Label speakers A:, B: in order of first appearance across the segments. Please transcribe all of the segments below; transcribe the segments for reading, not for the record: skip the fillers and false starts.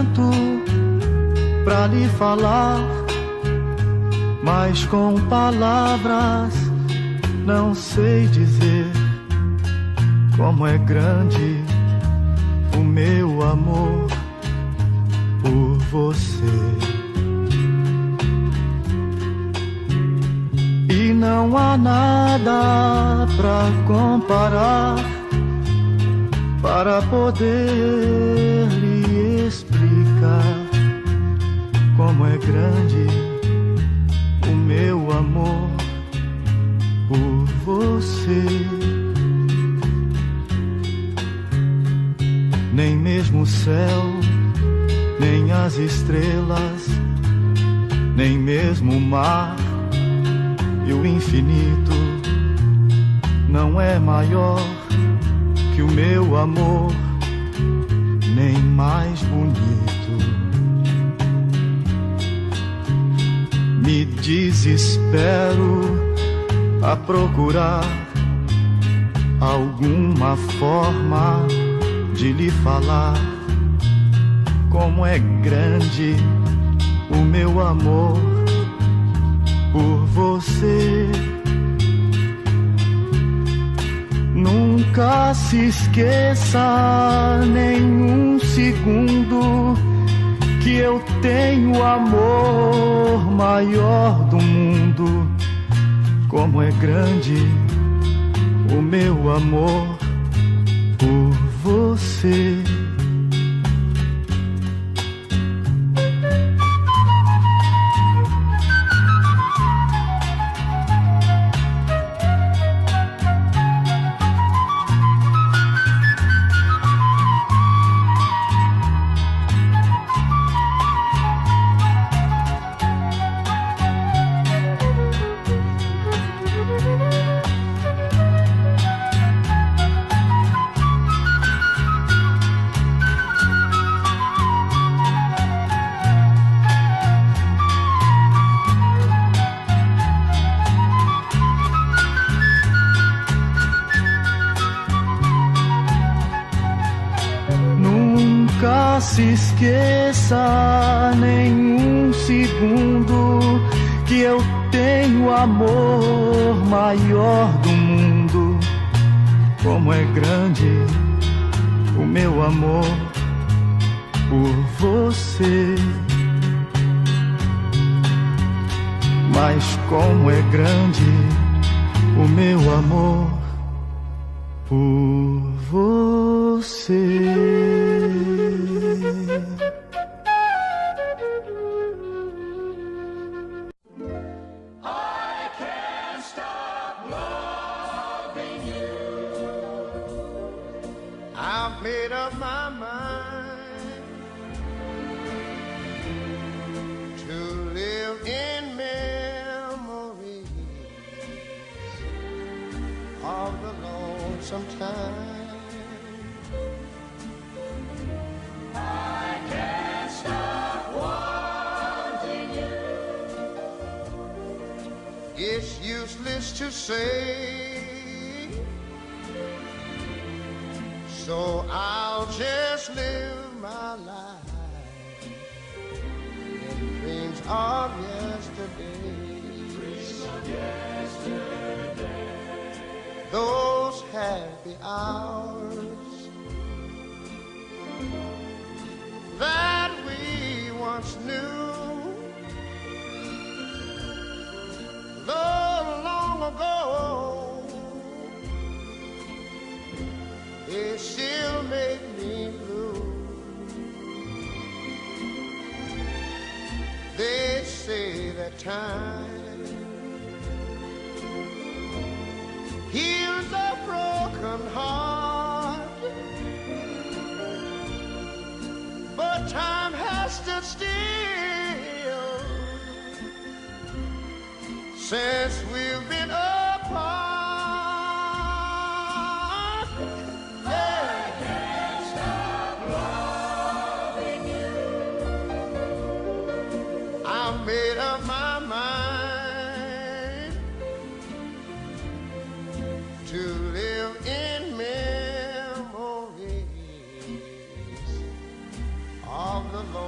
A: tanto pra lhe falar, mas com palavras não sei dizer como é grande o meu amor por você. E não há nada pra comparar para poder lhe explicar como é grande o meu amor por você. Nem mesmo o céu, nem as estrelas, nem mesmo o mar e o infinito não é maior que o meu amor, nem mais bonito. Me desespero a procurar alguma forma de lhe falar como é grande o meu amor por você. Nunca se esqueça nem um segundo que eu tenho o amor maior do mundo. Como é grande o meu amor por você. Nunca se esqueça nem um segundo que eu tenho o amor maior do mundo. Como é grande o meu amor por você. Mas como é grande o meu amor por você.
B: I've made up my mind to live in memories of the lonesome time. I can't stop wanting you. It's useless to say, so I'll just live my life in dreams of yesterday. Dreams of yesterday. Those happy hours that we once knew, though long ago, they still make me blue. They say that time heals a broken heart, but time has stood still since we've been apart. Made up my mind to live in memories of the Lord.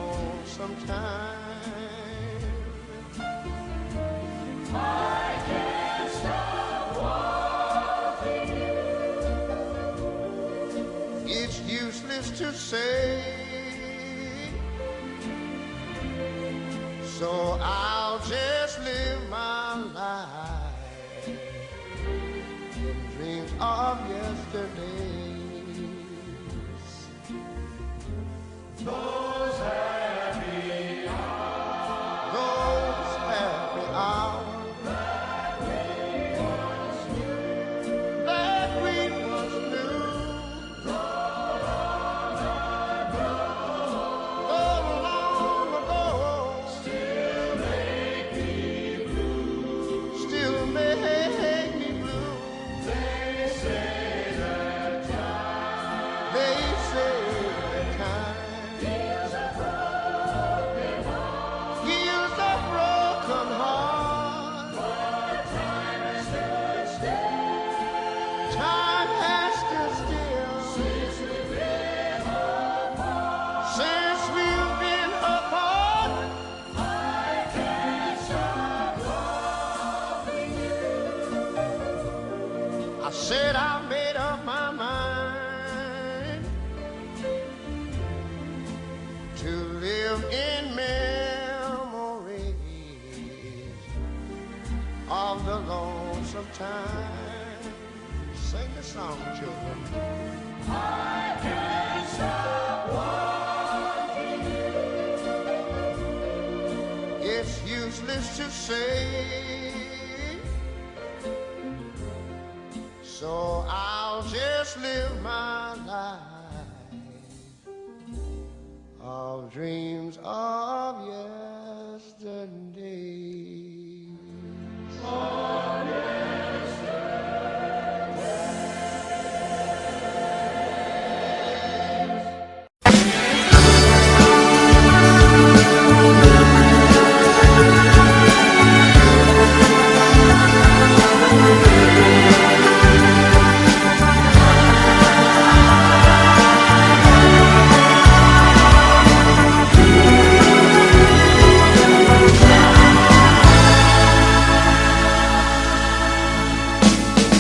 B: it's useless to say, so I'll just live my life in dreams of yesterdays. Those happy hours, those happy hours that we once knew. So long ago, still make me blue. Still make me blue. They say that time. They say that time heals a broken heart. Heals a broken heart. But time has stood still. Time has stood still since we've been apart. Since we've been apart, I can't stop loving you. I said I made up my mind to live in memories of the lonesome time. Sing the song, children. I can't stop wanting you. It's useless to say, so I'll just live my life of dreams of yesterday.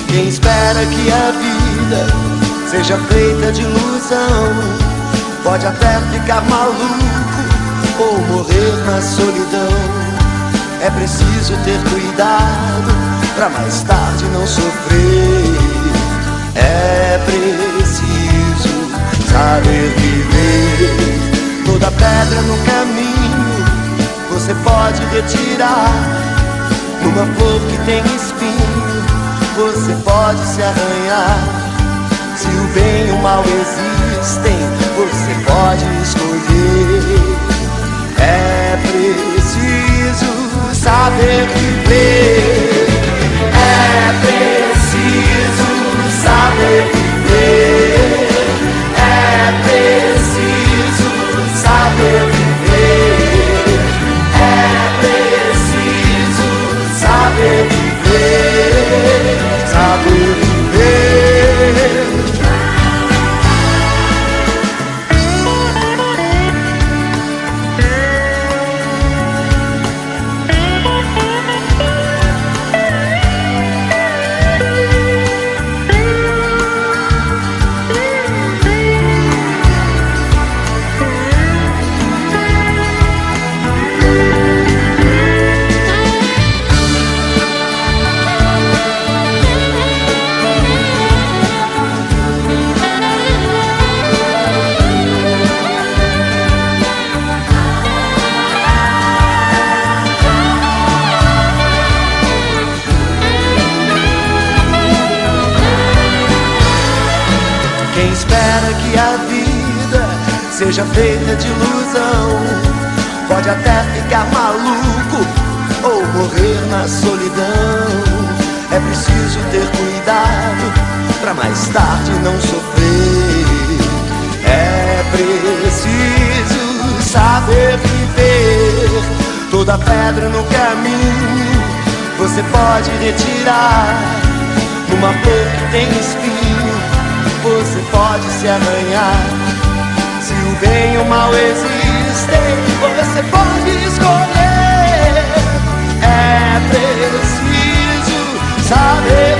C: Quem espera que a vida seja feita de ilusão pode até ficar maluco ou morrer na solidão. É preciso ter cuidado pra mais tarde não sofrer. É preciso saber viver. Toda pedra no caminho você pode retirar. Numa flor que tem espinho você pode se arranhar. Se o bem e o mal existem, você pode escolher. É preciso saber viver. É preciso saber viver. É preciso saber viver. É preciso saber viver. Saber viver. Quem espera que a vida seja feita de ilusão pode até ficar maluco ou morrer na solidão. É preciso ter cuidado pra mais tarde não sofrer. É preciso saber viver. Toda pedra no caminho você pode retirar. Numa flor que tem espinho você pode se arranhar. Se o bem e o mal existem, você pode escolher. É preciso saber